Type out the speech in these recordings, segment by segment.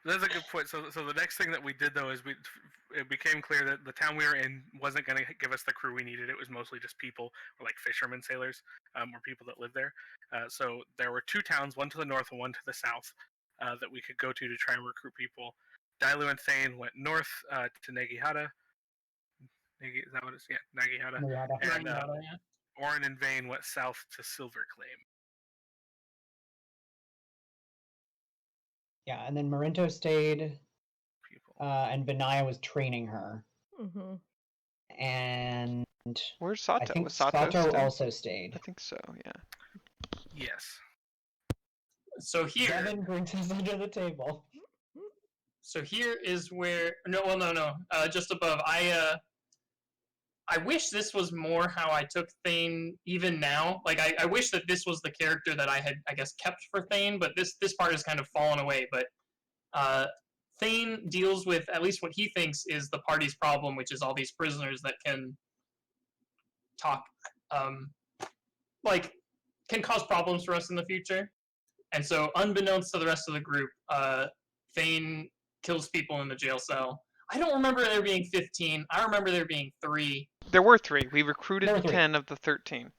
That's a good point. So the next thing that we did though is it became clear that the town we were in wasn't going to give us the crew we needed. It was mostly just people, or like fishermen, sailors, or people that live there. So there were two towns, one to the north and one to the south, that we could go to try and recruit people. Dailu and Thane went north to Negihata. Is that what it's? Yeah, Nagihata. And Orin and Vane went south to Silverclaim. Yeah, and then Marinto stayed, and Benaya was training her. Mm-hmm. And where's Sato? I think Was Sato Sato also stayed. I think so, yeah. Yes. So here, Devin brings us under the table. So here is where no, just above. I wish this was more how I took Thane even now. Like I wish that this was the character that I had, I guess, kept for Thane, but this part has kind of fallen away. But Thane deals with at least what he thinks is the party's problem, which is all these prisoners that can talk, like can cause problems for us in the future. And so, unbeknownst to the rest of the group, Thane kills people in the jail cell. I don't remember there being 15. I remember there being 3. There were 3. We recruited the 10 of the 13.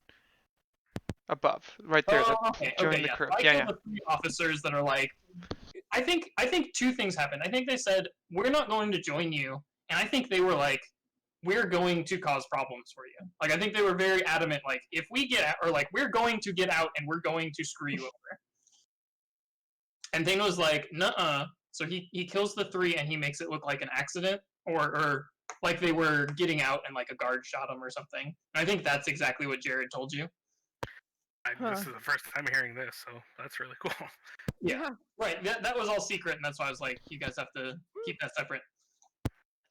Above, right there. Join the crew. I killed the 3 officers that are like. I think 2 things happened. I think they said we're not going to join you, and I think they were like, we're going to cause problems for you. Like I think they were very adamant. Like if we get out, or like we're going to get out and we're going to screw you over. And Thane was like, nuh-uh. So he kills the 3 and he makes it look like an accident or like they were getting out and like a guard shot him or something. And I think that's exactly what Jared told you. This is the first time hearing this, so that's really cool. Yeah. Right. That was all secret, and that's why I was like, you guys have to keep that separate.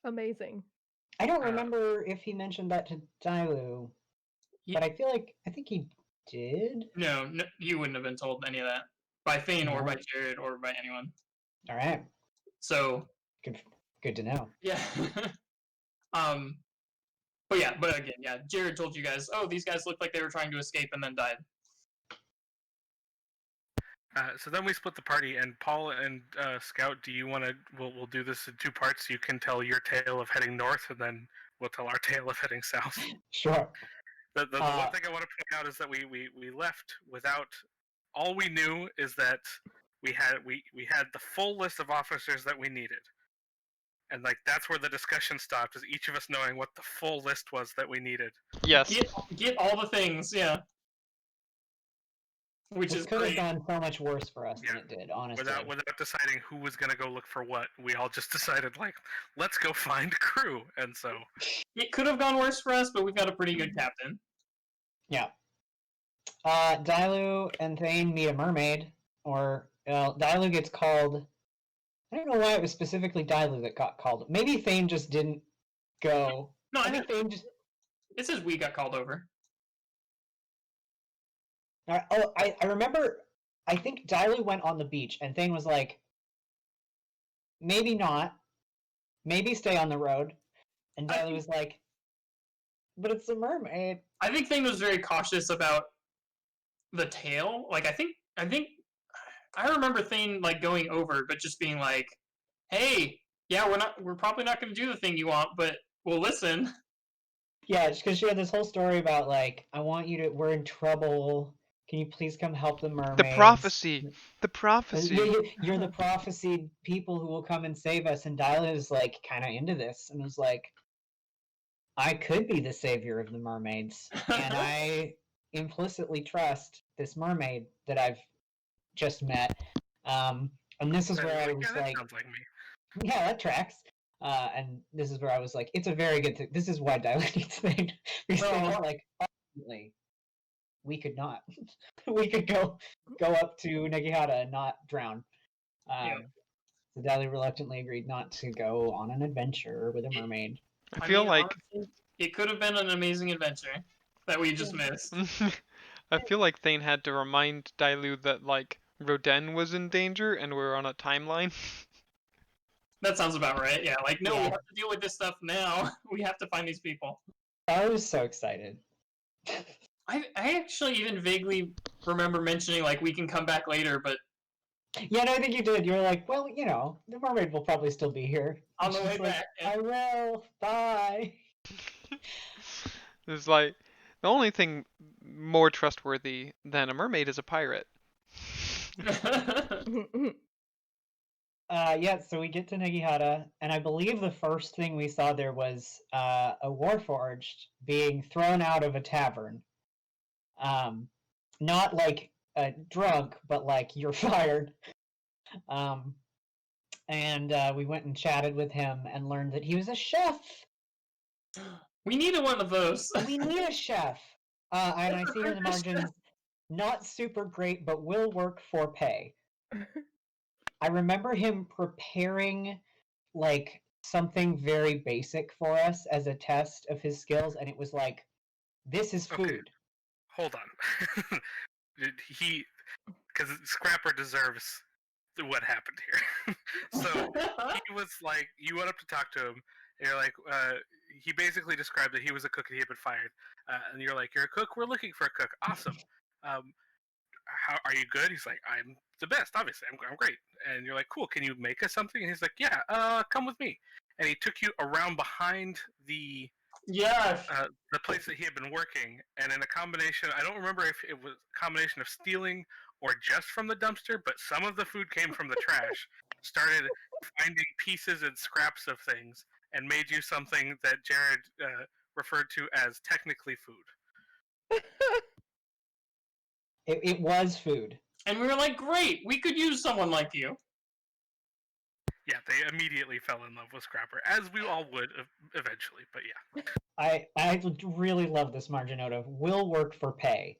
Amazing. I don't remember if he mentioned that to Dailu, but I think he did. No, you wouldn't have been told any of that by Thane or by Jared or by anyone. All right. So good to know. Yeah. But again, yeah, Jared told you guys, oh, these guys looked like they were trying to escape and then died. So then we split the party, and Paul and Scout, do you want to? We'll do this in 2 parts. You can tell your tale of heading north, and then we'll tell our tale of heading south. Sure. The one thing I want to point out is that we left without. All we knew is that we had the full list of officers that we needed, and like that's where the discussion stopped. Is each of us knowing what the full list was that we needed. Yes. Get all the things, yeah. Which could have gone so much worse for us than it did, honestly. Without deciding who was going to go look for what, we all just decided, like, let's go find crew, and so... It could have gone worse for us, but we've got a pretty good captain. Yeah. Dailu and Thane meet a mermaid, or Dailu gets called... I don't know why it was specifically Dailu that got called. Maybe Thane just didn't go. No, I think Thane just... It says we got called over. I remember, I think Dailu went on the beach, and Thane was like, maybe not, maybe stay on the road, and Dailu was like, but it's a mermaid. I think Thane was very cautious about the tail. Like, I think, I remember Thane, like, going over, but just being like, hey, yeah, we're probably not going to do the thing you want, but we'll listen. Yeah, because she had this whole story about, like, we're in trouble. Can you please come help the mermaids? The prophecy. You're the prophesied people who will come and save us. And Dailu is like kind of into this and was like, I could be the savior of the mermaids, and I implicitly trust this mermaid that I've just met. And this is where I was like, sounds like me. Yeah, that tracks. And this is where I was like, it's a very good thing. This is why Dailu needs Thane. Because they were like, ultimately, we could not. We could go up to Negihata and not drown. So Dailu reluctantly agreed not to go on an adventure with a mermaid. I feel like honestly, it could have been an amazing adventure that we just missed. I feel like Thane had to remind Dailu that like Roden was in danger and we're on a timeline. That sounds about right. Yeah, like no, we have to deal with this stuff now. We have to find these people. I was so excited. I actually even vaguely remember mentioning like we can come back later, but Yeah, no, I think you did. You were like, well, the mermaid will probably still be here. On And the way she's like, back, yeah. I will. Bye. It's like the only thing more trustworthy than a mermaid is a pirate. Yeah, so we get to Negihara, and I believe the first thing we saw there was a warforged being thrown out of a tavern. Not like drunk, but like you're fired. Um, and we went and chatted with him and learned that he was a chef. We needed one of those. We need a chef. And I see here in the margins, not super great, but will work for pay. I remember him preparing like something very basic for us as a test of his skills, and it was like, this is Okay. food. Hold on. Because Scrapper deserves what happened here. So he was like, you went up to talk to him, and you're like, he basically described that he was a cook and he had been fired, and you're like, you're a cook. We're looking for a cook. Awesome. How are you good? He's like, I'm the best. Obviously, I'm great. And you're like, cool. Can you make us something? And he's like, yeah. Come with me. And he took you around behind the Yeah. place that he had been working, and in a combination, I don't remember if it was a combination of stealing or just from the dumpster, but some of the food came from the trash, started finding pieces and scraps of things, and made you something that Jared referred to as technically food. It was food. And we were like, great, we could use someone like you. Yeah, they immediately fell in love with Scrapper, as we all would eventually, but yeah. I really love this margin note of will work for pay,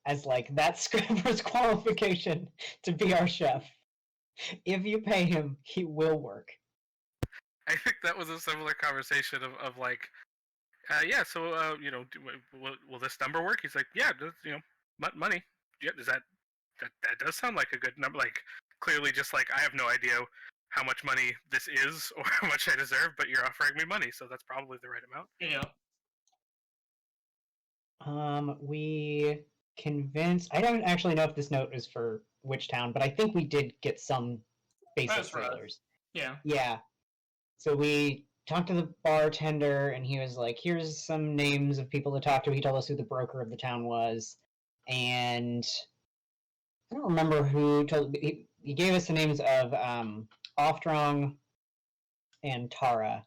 as like that's Scrapper's qualification to be our chef. If you pay him, he will work. I think that was a similar conversation of like, yeah, so will this number work? He's like, yeah, money. Yeah, does that does sound like a good number? Like, clearly, just like I have no idea how much money this is or how much I deserve, but you're offering me money, so that's probably the right amount. Yeah. We convinced. I don't actually know if this note is for which town, but I think we did get some basic That's right. sailors. Yeah. Yeah. So we talked to the bartender, and he was like, "Here's some names of people to talk to." He told us who the broker of the town was, and I don't remember who told. He gave us the names of Oftrong and Tara,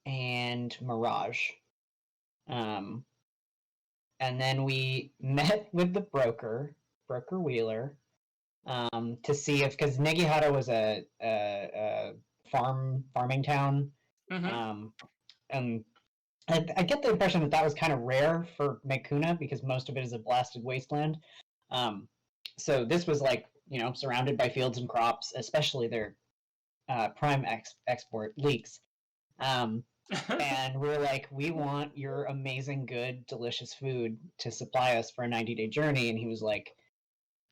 and Mirage. And then we met with the broker Wheeler, to see if, because Negihara was a farming town, Mm-hmm. And I get the impression that was kind of rare for Mekuna because most of it is a blasted wasteland. So this was like surrounded by fields and crops, especially their prime export leeks. And we're like, we want your amazing, good, delicious food to supply us for a 90-day journey. And he was like,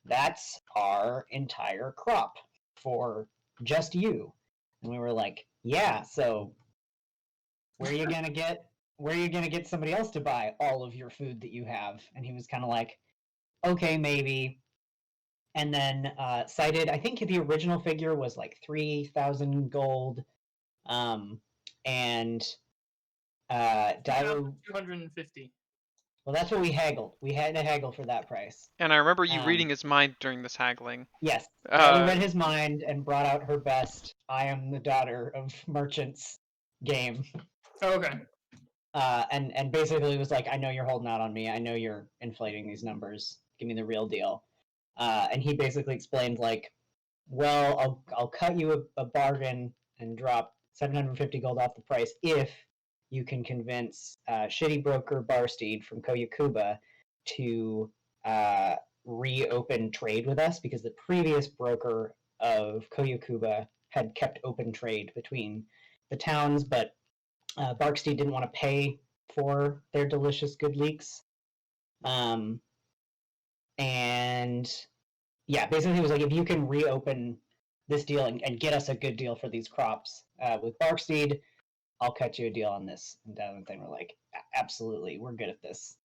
that's our entire crop for just you. And we were like, yeah, so where are you gonna get somebody else to buy all of your food that you have? And he was kind of like, okay, maybe. And then cited, I think the original figure was like 3,000 gold. And Daru, 250. well, that's what we haggled. We had to haggle for that price. And I remember you reading his mind during this haggling. Yes, Daru read his mind and brought out her best I am the daughter of merchants game. Oh, okay. And basically was like, I know you're holding out on me. I know you're inflating these numbers. Give me the real deal. And he basically explained like, well, I'll cut you a bargain and drop 750 gold off the price if you can convince shitty broker Barsteed from Koyakuba to reopen trade with us, because the previous broker of Koyakuba had kept open trade between the towns, but Barksteed didn't want to pay for their delicious good leeks. And yeah, basically it was like, if you can reopen this deal and get us a good deal for these crops with Barksteed, I'll cut you a deal on this. And Down and Thing were like, absolutely, we're good at this.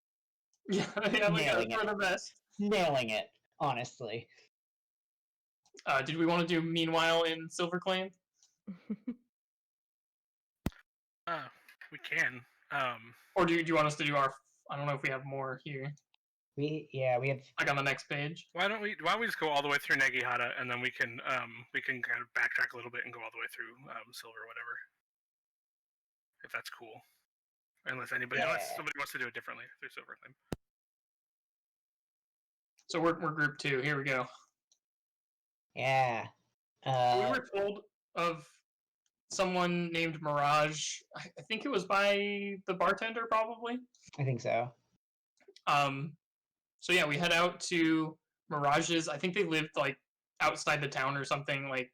Yeah, Nailing we're it. the best. Nailing it. honestly. Did we want to do Meanwhile in Silver Claim? We can. Or do you want us to do our... I don't know if we have more here. We have Like on the next page. Why don't we just go all the way through Negihata, and then we can kind of backtrack a little bit and go all the way through Silver, whatever. If that's cool. Unless somebody wants to do it differently through Silver Claim. So we're group 2. Here we go. yeah. We were told of someone named Mirage. I think it was by the bartender, probably. I think so. So yeah, we head out to Mirage's. I think they lived like outside the town or something. Like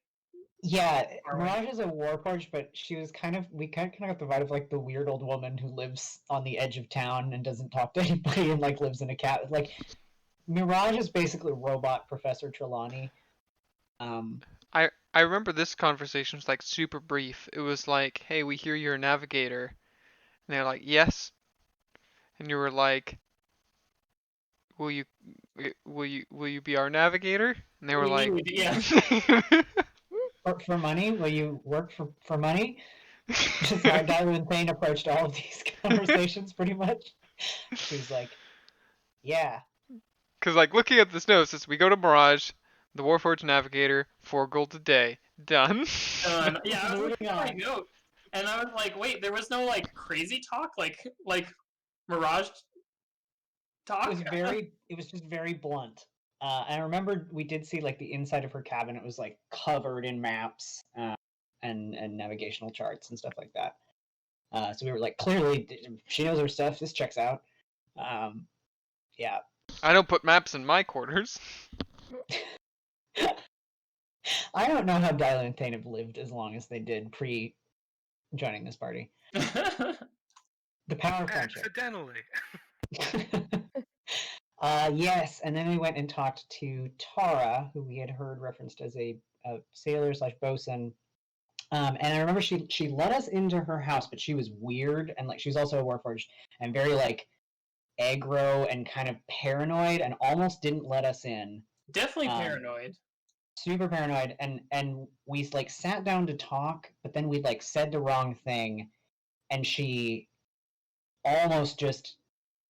Yeah, Far away. Mirage is a warforged, but she was we kind of got the vibe of like the weird old woman who lives on the edge of town and doesn't talk to anybody and like lives in a cat. Like Mirage is basically robot Professor Trelawney. I remember this conversation was like super brief. It was like, "Hey, we hear you're a navigator," and they're like, "Yes," and you were like, "Will you be our navigator?" And they were like, yeah. For money? Will you work for money? Just how Dailu and Thane approached all of these conversations, pretty much. She was like, "Yeah." Because like looking at this note, it says we go to Mirage, the Warforged Navigator, 4 gold a day, done. Yeah, I was Moving looking at my on. note, and I was like, wait, there was no like crazy talk, like Mirage talk. It was just very blunt. And I remember we did see like the inside of her cabin. It was like covered in maps and navigational charts and stuff like that. So we were like, clearly she knows her stuff. This checks out. Yeah. I don't put maps in my quarters. I don't know how Dailu and Thane have lived as long as they did pre joining this party. The power of friendship. Accidentally. Yes, and then we went and talked to Tara, who we had heard referenced as a sailor / bosun. And I remember she let us into her house, but she was weird and like she was also a warforged and very like aggro and kind of paranoid and almost didn't let us in. Definitely paranoid. Super paranoid, and we like sat down to talk, but then we like said the wrong thing, and she almost just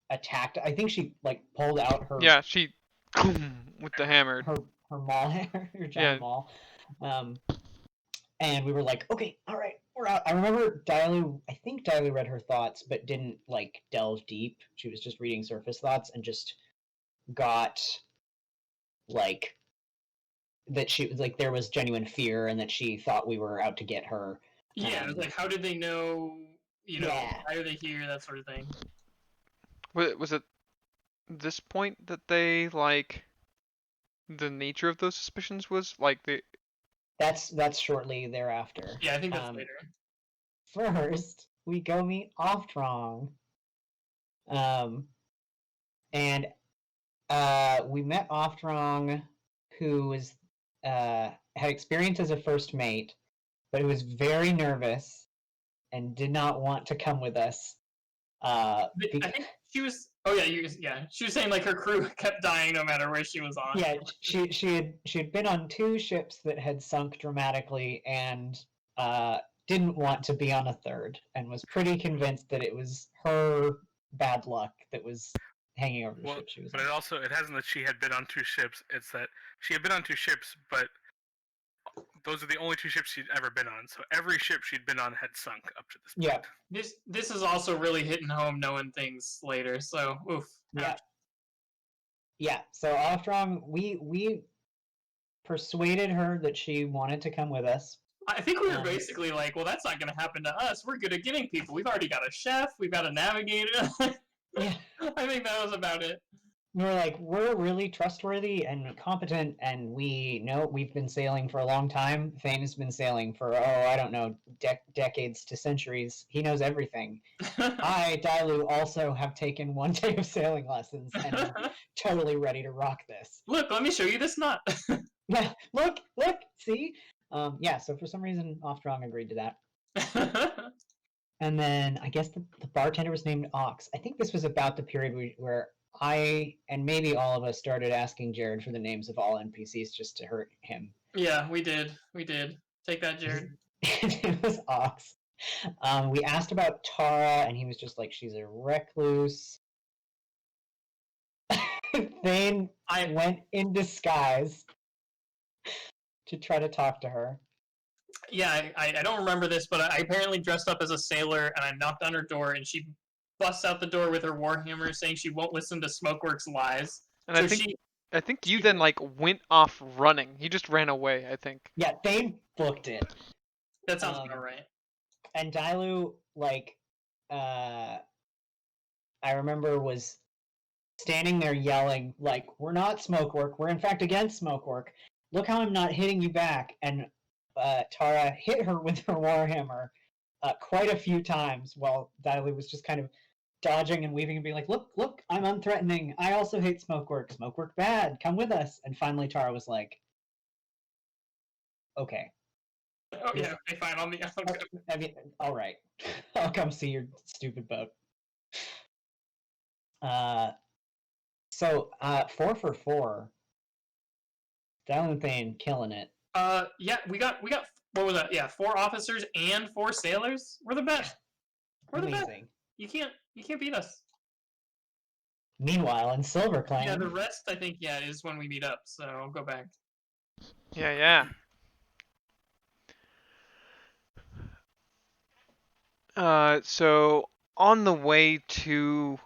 attacked. I think she like pulled out her She with the hammer. her maul, her giant maul. And we were like, okay, all right, we're out. I remember I think Dailu read her thoughts, but didn't like delve deep. She was just reading surface thoughts and just got like that she was like there was genuine fear and that she thought we were out to get her. Yeah, it was like, how did they know? You know, Yeah. why are they here? That sort of thing. Was it this point that they like the nature of those suspicions was like the That's shortly thereafter. Yeah, I think that's later. First, we go meet Oftrong. And we met Oftrong, who was had experience as a first mate, but who was very nervous and did not want to come with us. I think she was. Oh yeah, she was saying like her crew kept dying no matter where she was on. Yeah, she had been on 2 ships that had sunk dramatically and didn't want to be on a third, and was pretty convinced that it was her bad luck that was hanging over the ship she was on. But it hasn't that she had been on 2 ships. It's that she had been on 2 ships, but those are the only 2 ships she'd ever been on. So every ship she'd been on had sunk up to this point. Yeah. This is also really hitting home knowing things later. So oof. Yeah. Yeah. So Oftrong, we persuaded her that she wanted to come with us. I think we were basically like, well, that's not going to happen to us. We're good at getting people. We've already got a chef. We've got a navigator. Yeah. I think that was about it. We were like, we're really trustworthy and competent, and we know we've been sailing for a long time. Thane has been sailing for, I don't know, decades to centuries. He knows everything. I, Dailu, also have taken 1 day of sailing lessons and am totally ready to rock this. Look, let me show you this knot. Yeah, look, see? Yeah, so for some reason, Oftrong agreed to that. And then I guess the bartender was named Ox. I think this was about the period where I and maybe all of us started asking Jared for the names of all NPCs just to hurt him. Yeah, we did. We did. Take that, Jared. It was awesome. We asked about Tara, and he was just like, "She's a recluse." Thane went in disguise to try to talk to her. Yeah, I don't remember this, but I apparently dressed up as a sailor, and I knocked on her door, and she busts out the door with her warhammer, saying she won't listen to Smokeworks' lies. And So I think you then like went off running. He just ran away, I think. Yeah, Thane booked it. That sounds about right. And Dailu, like, I remember was standing there yelling, like, "We're not Smokework. We're in fact against Smokework. Look how I'm not hitting you back." And Tara hit her with her warhammer quite a few times while Dailu was just kind of dodging and weaving and being like, "Look, look, I'm unthreatening. I also hate Smokework. Smokework bad. Come with us." And finally Tara was like, "Okay. Oh yeah, okay, fine. I mean, all right. I'll come see your stupid boat." So 4 for 4. Dallin and Thane killing it. Yeah, we got what was that? Yeah, 4 officers and 4 sailors. We're the best. We're the best. Amazing. You can't beat us. Meanwhile, in Silver Clan, Yeah, the rest I think is when we meet up. So I'll go back. Yeah. So on the way to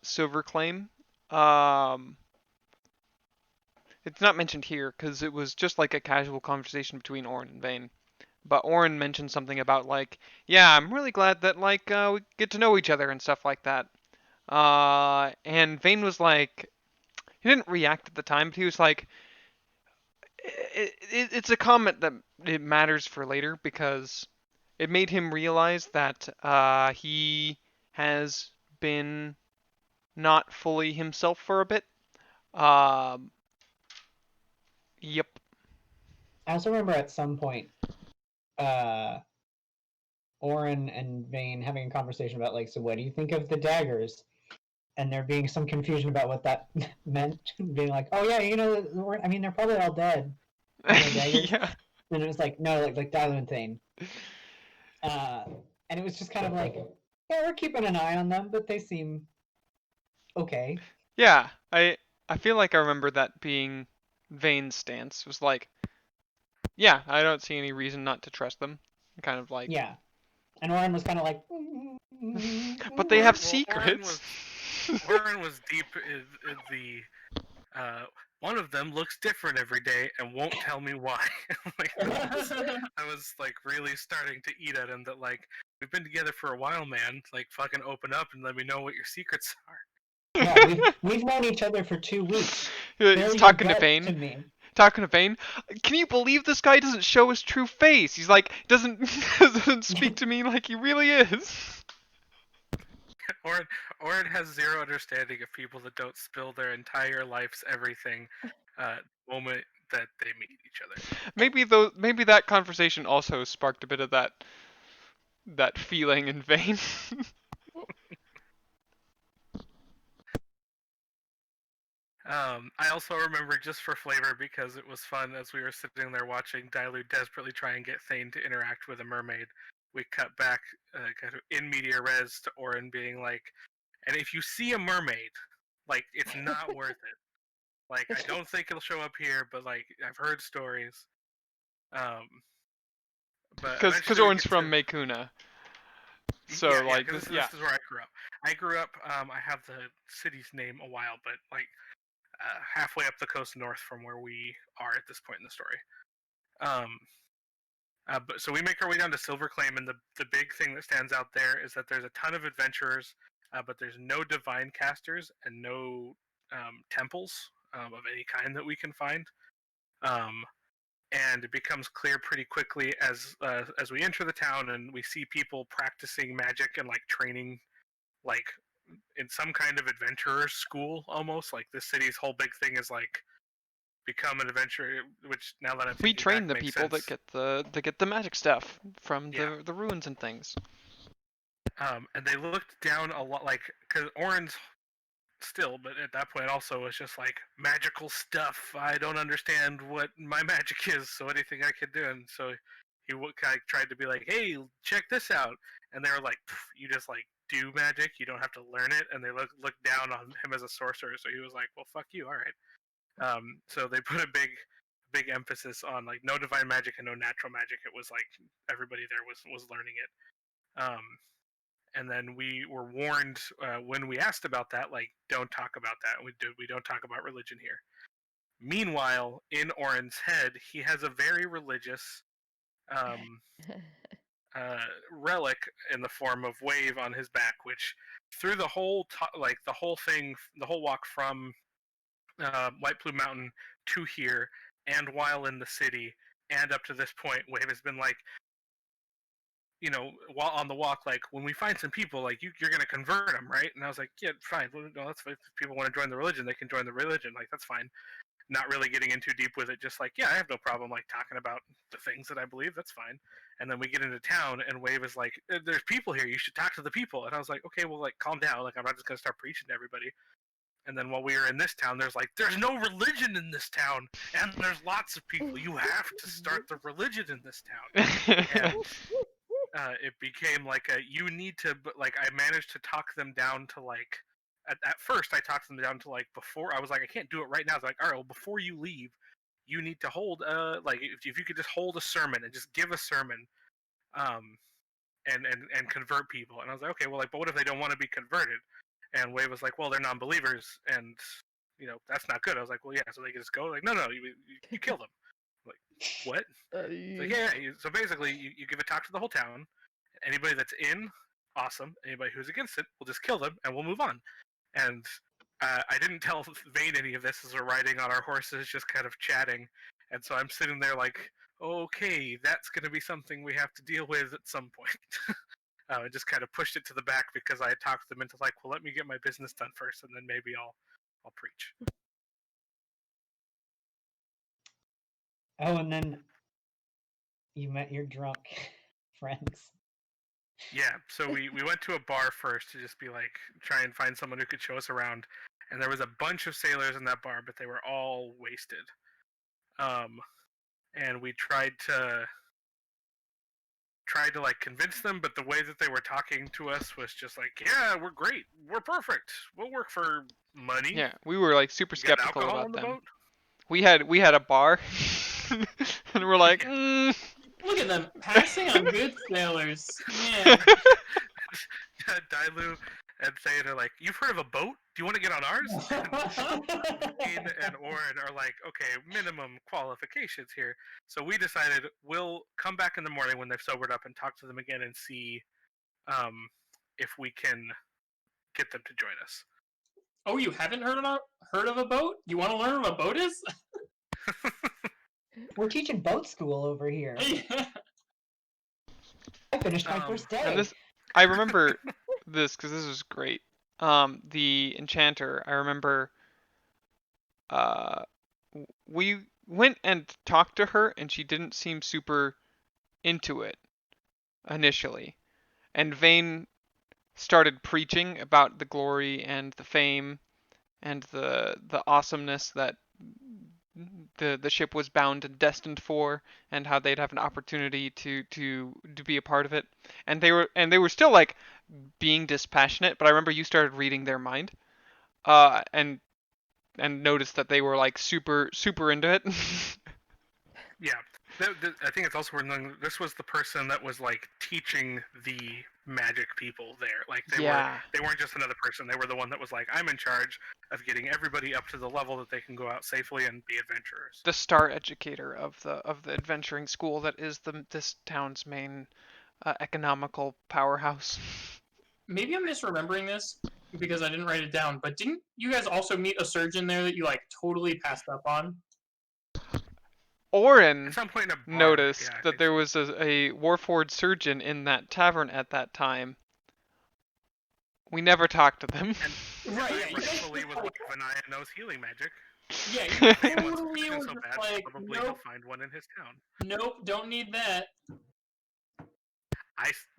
Silver Claim, it's not mentioned here because it was just like a casual conversation between Orin and Vane. But Orin mentioned something about like, yeah, I'm really glad that like we get to know each other and stuff like that. And Vane was like, he didn't react at the time, but he was like, it's a comment that it matters for later because it made him realize that he has been not fully himself for a bit. Yep. I also remember at some point, Orin and Vane having a conversation about like, so what do you think of the daggers? And there being some confusion about what that meant. Being like, oh yeah, you know, I mean, they're probably all dead. Yeah. And it was like, no, like Dailu and Thane. And it was just kind of like, yeah, we're keeping an eye on them, but they seem okay. Yeah, I feel like I remember that being Vane's stance was like, yeah, I don't see any reason not to trust them. Kind of like, yeah. And Orin was kind of like, but they have Well, secrets. Orin was deep in the. One of them looks different every day and won't tell me why. Like, I was like really starting to eat at him that like we've been together for a while, man. Like fucking open up and let me know what your secrets are. yeah, we've known each other for 2 weeks. He's talking to Vane. Talking to Vane. Can you believe this guy doesn't show his true face? He's like doesn't speak to me like he really is. Orin has zero understanding of people that don't spill their entire life's everything moment that they meet each other. Maybe that conversation also sparked a bit of that feeling in Vane. I also remember just for flavor because it was fun as we were sitting there watching Dailu desperately try and get Thane to interact with a mermaid. We cut back kind of in media res to Orin being like, and if you see a mermaid, like it's not worth it. Like I don't think it'll show up here, but like I've heard stories. But Because Orin's from Mekuna. So this is where I grew up. I grew up. I have the city's name a while, but like halfway up the coast north from where we are at this point in the story. But so we make our way down to Silver Claim, and the big thing that stands out there is that there's a ton of adventurers, but there's no divine casters and no temples of any kind that we can find. And it becomes clear pretty quickly as we enter the town and we see people practicing magic and like training, like in some kind of adventurer school almost. Like this city's whole big thing is like become an adventurer. Which now that I'm we train the people that get the magic stuff from the ruins and things. And they looked down a lot, like because Orin's still, but at that point also it was just like magical stuff. I don't understand what my magic is, so anything I could do. And so he kind of tried to be like, hey, check this out. And they were like, you just like do magic, you don't have to learn it. And they looked down on him as a sorcerer. So he was like, well, fuck you, all right. So they put a big emphasis on like no divine magic and no natural magic. It was like everybody there was learning it. And then we were warned when we asked about that, like, don't talk about that. We don't talk about religion here. Meanwhile, in Oren's head, he has a very religious relic in the form of wave on his back, which through the whole the whole thing, the whole walk from White Plume Mountain to here, and while in the city, and up to this point, Wave has been like, while on the walk, like, when we find some people, like, you're gonna convert them, right? And I was like, yeah, fine. Well, no, that's fine. If people want to join the religion, they can join the religion. Like, that's fine. Not really getting in too deep with it. Just like, yeah, I have no problem like talking about the things that I believe. That's fine. And then we get into town, and Wave is like, there's people here. You should talk to the people. And I was like, okay, well, like, calm down. Like, I'm not just gonna start preaching to everybody. And then while we were in this town, there's no religion in this town, and there's lots of people. You have to start the religion in this town. And it became like you need to, like, I managed to talk them down to like, at first I talked them down to like, before I was like, I can't do it right now. It's like, all right, well, before you leave, you need to hold like, if you could just hold a sermon and just give a sermon, and convert people. And I was like, okay, well, like, but what if they don't want to be converted? And Wade was like, well, they're non-believers, and that's not good. I was like, well, yeah, so they can just go. Like, no, you kill them. I'm like, what? Like, yeah. So basically, you give a talk to the whole town. Anybody that's in, awesome. Anybody who's against it, we'll just kill them and we'll move on. And I didn't tell Vane any of this as we're riding on our horses, just kind of chatting. And so I'm sitting there like, okay, that's going to be something we have to deal with at some point. I just kind of pushed it to the back because I had talked them into like, well, let me get my business done first, and then maybe I'll preach. Oh, and then you met your drunk friends. Yeah, so we went to a bar first to just be like, try and find someone who could show us around. And there was a bunch of sailors in that bar, but they were all wasted. And we tried to like convince them, but the way that they were talking to us was just like, yeah, we're great, we're perfect, we'll work for money. Yeah, we were like super You got skeptical alcohol about on the them. boat? We had a bar, and we're like, Look at them passing on good sailors. Man. Dailu and Thane are like, you've heard of a boat? Do you want to get on ours? Vane and Oren are like, okay, minimum qualifications here. So we decided we'll come back in the morning when they've sobered up and talk to them again and see if we can get them to join us. Oh, you haven't heard of a boat? You want to learn what a boat is? We're teaching boat school over here. Yeah. I finished my first day. and this, I remember this because this was great. The enchanter, I remember. We went and talked to her, and she didn't seem super into it initially. And Vane started preaching about the glory and the fame and the awesomeness that the ship was bound and destined for, and how they'd have an opportunity to be a part of it. And they were still like being dispassionate, but I remember you started reading their mind, and noticed that they were like super into it. Yeah. I think it's also worth knowing this was the person that was like teaching the magic people there. Like they weren't just another person. They were the one that was like, I'm in charge of getting everybody up to the level that they can go out safely and be adventurers. The star educator of the adventuring school that is this town's main economical powerhouse. Maybe I'm misremembering this because I didn't write it down, but didn't you guys also meet a surgeon there that you like totally passed up on? Oren At some point in a bar, noticed yeah, I that think there so. was a Warford surgeon in that tavern at that time. We never talked to them. And Right, yeah, you guys rightfully just was like- like, Vanaya knows healing magic. Yeah, Vane you wants to totally do were so just bad, like, probably he'll nope, find one in his town. nope, don't need that.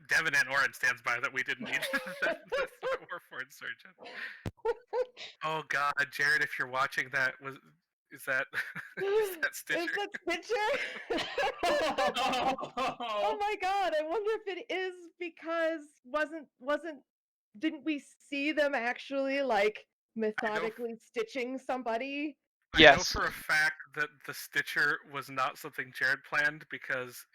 Devin and Oren stands by that we didn't need that Warforged surgeon. Oh God, Jared, if you're watching that, is that Stitcher? Is that Stitcher? Oh my god, I wonder if it is because didn't we see them actually like methodically stitching somebody? I know Yes. for a fact that the Stitcher was not something Jared planned because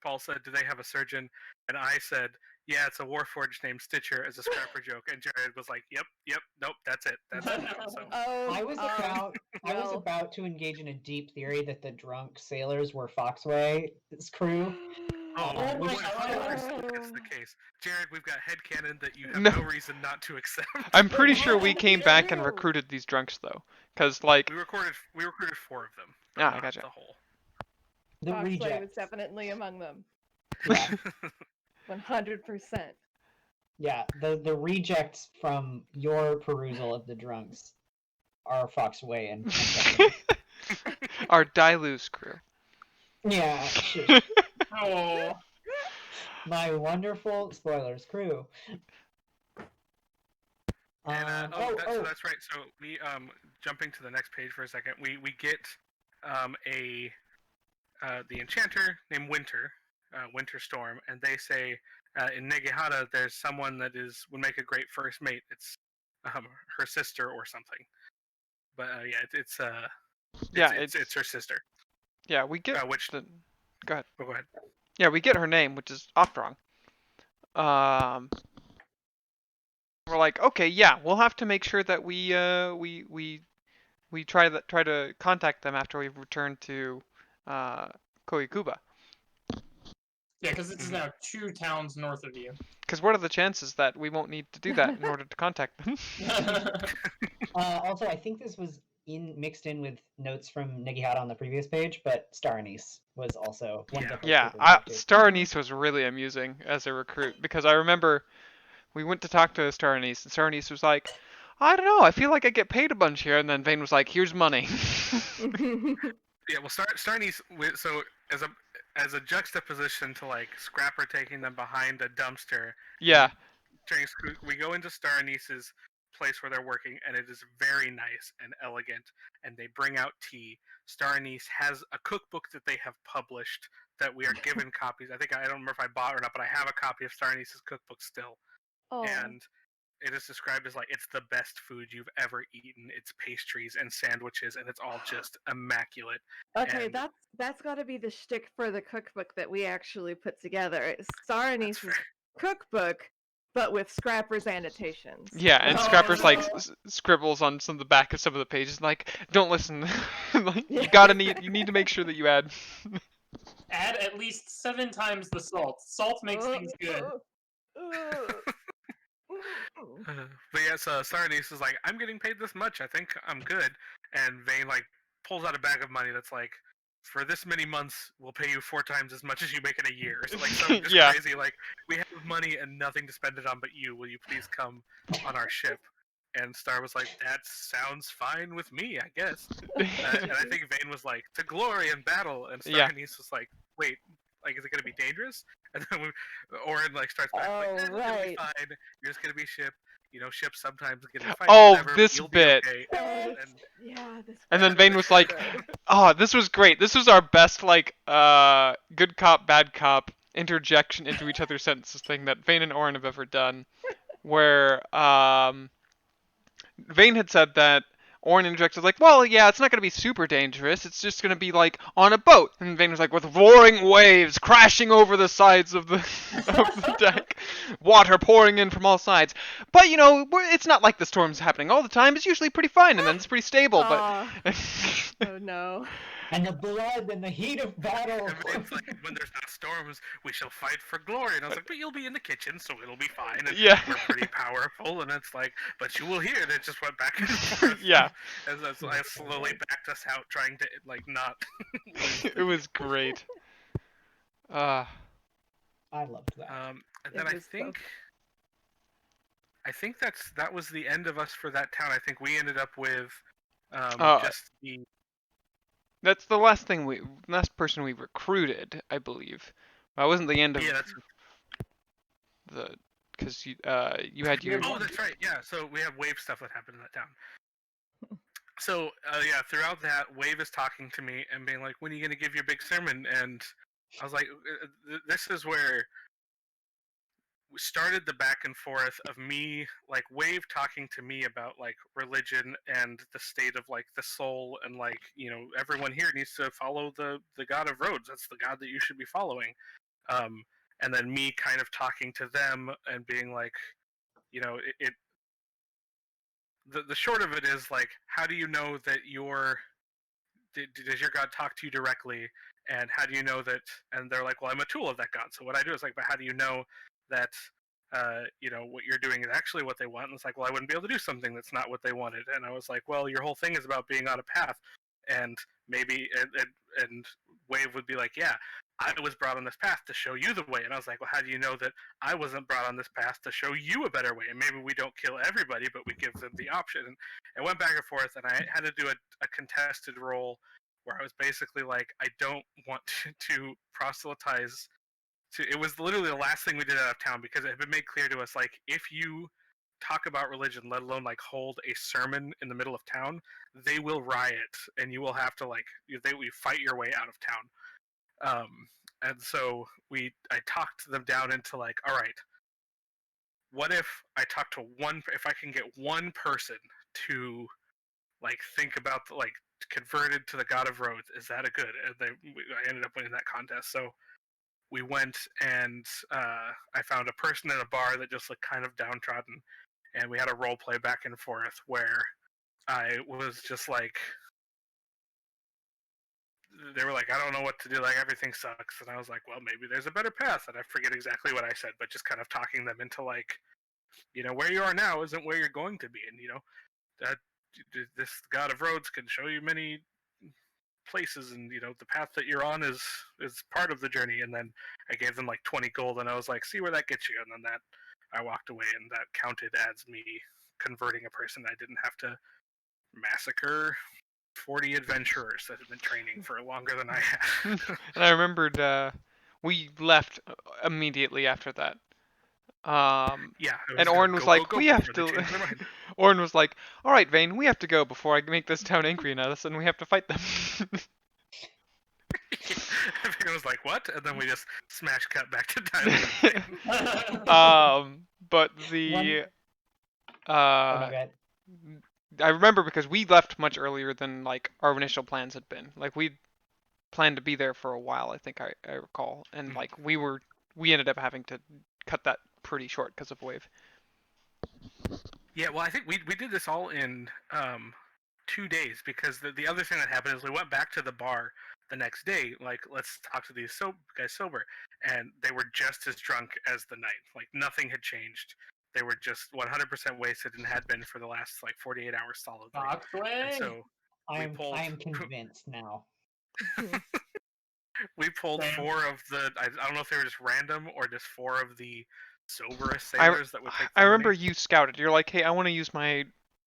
Paul said, "Do they have a surgeon?" And I said, "Yeah, it's a Warforged named Stitcher," as a scrapper joke. And Jared was like, "Yep, nope, that's it." So Oh, I was no. about to engage in a deep theory that the drunk sailors were Foxway's crew. oh, Oh my 100% that's the case. Jared, we've got headcanon that you have No. no reason not to accept. I'm pretty sure we Yes, came we back and do. recruited these drunks though, because like We recruited 4 of them, but Ah, not gotcha. the whole. The Foxway was rejects. definitely among them. Yeah, 100%. yeah. The rejects from your perusal of the drunks are Foxway and company. our Dilus crew. Yeah, shush. Oh. My wonderful spoilers crew. And so that's right. So we jumping to the next page for a second. We get the enchanter named Winter, Winter Storm, and they say in Negehata there's someone that would make a great first mate. It's her sister or something. But it's her sister. Yeah, we get Which the. Go ahead. go ahead. Yeah, we get her name, which is oft wrong. We're like, okay, yeah, we'll have to make sure that we try to contact them after we've returned to Koikuba. Yeah, because this is now 2 towns north of you. Because what are the chances that we won't need to do that in order to contact them? Also, I think this was mixed in with notes from Negihata on the previous page, but Star Anise was also one of the first Yeah, people we talked to. Star Anise was really amusing as a recruit because I remember we went to talk to Star Anise, and Star Anise was like, I don't know, I feel like I get paid a bunch here, and then Vane was like, here's money. Yeah, well, Star Anise. So as a juxtaposition to like Scrapper taking them behind a dumpster. Yeah. We go into Star Anise's place where they're working, and it is very nice and elegant. And they bring out tea. Star Anise has a cookbook that they have published that we are given copies. I don't remember if I bought or not, but I have a copy of Star Anise's cookbook still. Oh. And it is described as like it's the best food you've ever eaten. It's pastries and sandwiches, and it's all just immaculate. Okay, And that's got to be the shtick for the cookbook that we actually put together. It's Star Anise's cookbook, but with Scrapper's annotations. Yeah, and Oh, Scrapper's like no. scribbles on the back of some of the pages, like, don't listen. Like, Yeah. you need to make sure that you add. Add at least 7 times the salt. Salt makes things good. But yeah, so Star Anise is like, I'm getting paid this much. I think I'm good. And Vane like pulls out a bag of money that's like, for this many months, we'll pay you 4 times as much as you make in a year. So like, something just Yeah. crazy. Like, we have money and nothing to spend it on but you. Will you please come on our ship? And Star was like, that sounds fine with me, I guess. And I think Vane was like, to glory and battle. And Star Yeah. Anise was like, wait, like, is it going to be dangerous? And then Oren like starts back like, Oh, it'll be right. fine. You're just going to be ship. You know, ships sometimes get in fights. Oh, whatever, but this you'll bit. Be okay. Oh, And yeah, this And then part Vane was like, good. oh, this was great. This was our best, like, good cop, bad cop interjection into each other's sentences thing that Vane and Oren have ever done. Where, Vane had said that Oren interjected like, well, yeah, it's not going to be super dangerous. It's just going to be like on a boat. And Vane was like, with roaring waves crashing over the sides of the of the deck, water pouring in from all sides. But you know, it's not like the storm's happening all the time. It's usually pretty fine, and then it's pretty stable. Aw. But Oh no. And the blood and the heat of battle. And Vane's like, when there's not storms, we shall fight for glory. And I was like, but you'll be in the kitchen, so it'll be fine. And Yeah. we're pretty powerful. And it's like, but you will hear. And it just went back and forth. Yeah. As I slowly backed us out, trying to like not. It was great. I loved that. And then It was so I think that was the end of us for that town. I think we ended up with just the. That's the last person we recruited, I believe. Well, it wasn't the end of Yeah, that's. the because you had your Oh, that's right. Yeah, so we have wave stuff that happened in that town. So yeah, throughout that, Wave is talking to me and being like, "When are you gonna give your big sermon?" And I was like, "This is where we started the back and forth of me, like Wave talking to me about like religion and the state of like the soul, and like everyone here needs to follow the God of Rhodes. That's the God that you should be following." Um, and then me kind of talking to them and being like, it the short of it is like, how do you know that does your God talk to you directly, and how do you know that? And they're like, well, I'm a tool of that God. So what I do is like, but how do you know that what you're doing is actually what they want? And it's like, well, I wouldn't be able to do something that's not what they wanted. And I was like, well, your whole thing is about being on a path, and maybe and Wave would be like, yeah, I was brought on this path to show you the way. And I was like, well, how do you know that I wasn't brought on this path to show you a better way? And maybe we don't kill everybody, but we give them the option. And it went back and forth, and I had to do a contested role where I was basically like, I don't want to proselytize. It was literally the last thing we did out of town, because it had been made clear to us, like, if you talk about religion, let alone like hold a sermon in the middle of town, they will riot, and you will have to like we fight your way out of town. And so I talked them down into like, all right, what if I talk to if I can get one person to like think about like converted to the God of Rhodes, is that a good? And I ended up winning that contest. So we went, and I found a person in a bar that just looked kind of downtrodden, and we had a role play back and forth where I was just like, they were like, I don't know what to do, like everything sucks, and I was like, well, maybe there's a better path, and I forget exactly what I said, but just kind of talking them into like, where you are now isn't where you're going to be, and that this God of Rhodes can show you many places, and the path that you're on is part of the journey. And then I gave them like 20 gold, and I was like, see where that gets you. And then that I walked away, and that counted as me converting a person. I didn't have to massacre 40 adventurers that had been training for longer than I had. And I remembered we left immediately after that. Yeah, and Orin was like, we have to. Orin was like, all right, Vane, we have to go before I make this town angry at us, and we have to fight them. Everyone was like, what? And then we just smash cut back to time. But the Oh, no, I remember because we left much earlier than like our initial plans had been. Like we planned to be there for a while, I think I recall, and like we ended up having to cut that pretty short because of Wave. Yeah, well, I think we did this all in 2 days, because the other thing that happened is we went back to the bar the next day, like, let's talk to these guys sober, and they were just as drunk as the night. Like, nothing had changed. They were just 100% wasted, and had been for the last like 48 hours solidly. And so I am convinced now. we pulled 4 of the. I don't know if they were just random or just 4 of the soberest sailors that would take. I remember you scouted. You're like, hey, I want to use my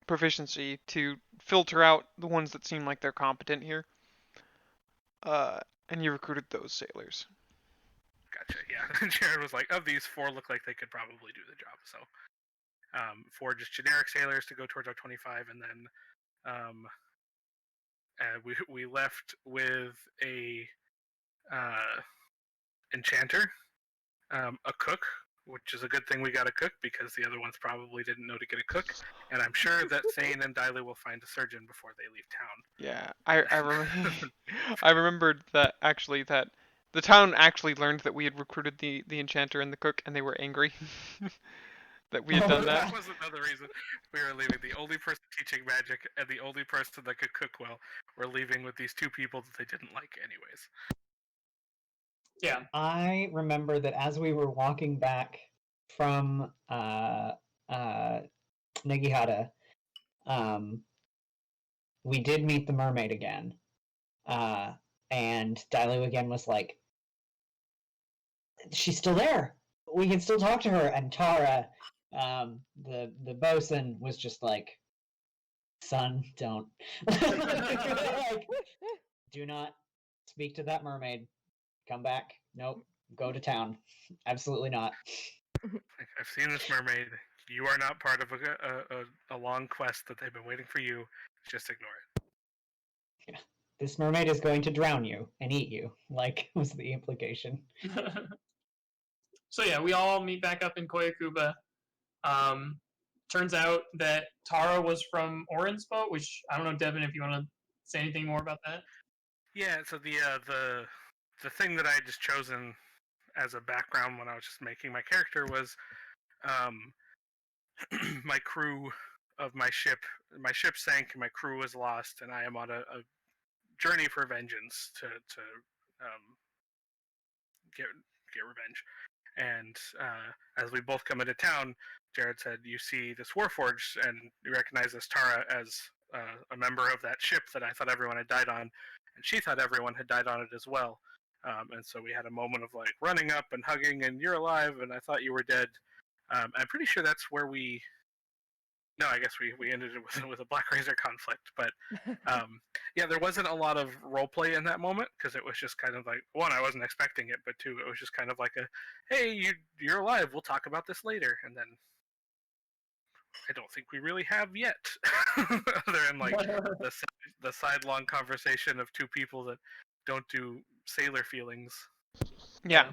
proficiency to filter out the ones that seem like they're competent here. And you recruited those sailors. Gotcha. Yeah. Jared was like, of these, 4 look like they could probably do the job. So, 4 just generic sailors to go towards our 25, and then we left with a enchanter, a cook, which is a good thing we got a cook, because the other ones probably didn't know to get a cook. And I'm sure that Thane and Diley will find a surgeon before they leave town. Yeah, I remembered that actually that the town actually learned that we had recruited the enchanter and the cook, and they were angry that we had done that. That was another reason we were leaving. The only person teaching magic and the only person that could cook well were leaving with these 2 people that they didn't like anyways. Yeah. I remember that as we were walking back from Nagihata, we did meet the mermaid again. And Dailu again was like, she's still there. We can still talk to her. And Tara, the bosun, was just like, son, don't. Like, do not speak to that mermaid. Come back. Nope. go to town. Absolutely not. I've seen this mermaid. You are not part of a long quest that they've been waiting for you. Just ignore it. This mermaid is going to drown you and eat you, like was the implication. So yeah, we all meet back up in Koyakuba. Turns out that Tara was from Oren's boat, which I don't know, Devin, if you want to say anything more about that. Yeah. So the thing that I had just chosen as a background when I was just making my character was my crew of my ship. My ship sank, and my crew was lost, and I am on a journey for vengeance to get revenge. And as we both come into town, Jared said, "You see this Warforged, and you recognize this Tara as a member of that ship that I thought everyone had died on, and she thought everyone had died on it as well." And so we had a moment of like running up and hugging, and you're alive, and I thought you were dead. I'm pretty sure that's where we. No, I guess we ended it with a Black Razor conflict, but yeah, there wasn't a lot of role play in that moment because it was just kind of like, one, I wasn't expecting it, but two, it was just kind of like a, hey, you're alive, we'll talk about this later, and then I don't think we really have yet, other than like the sidelong conversation of two people that don't do sailor feelings. Yeah.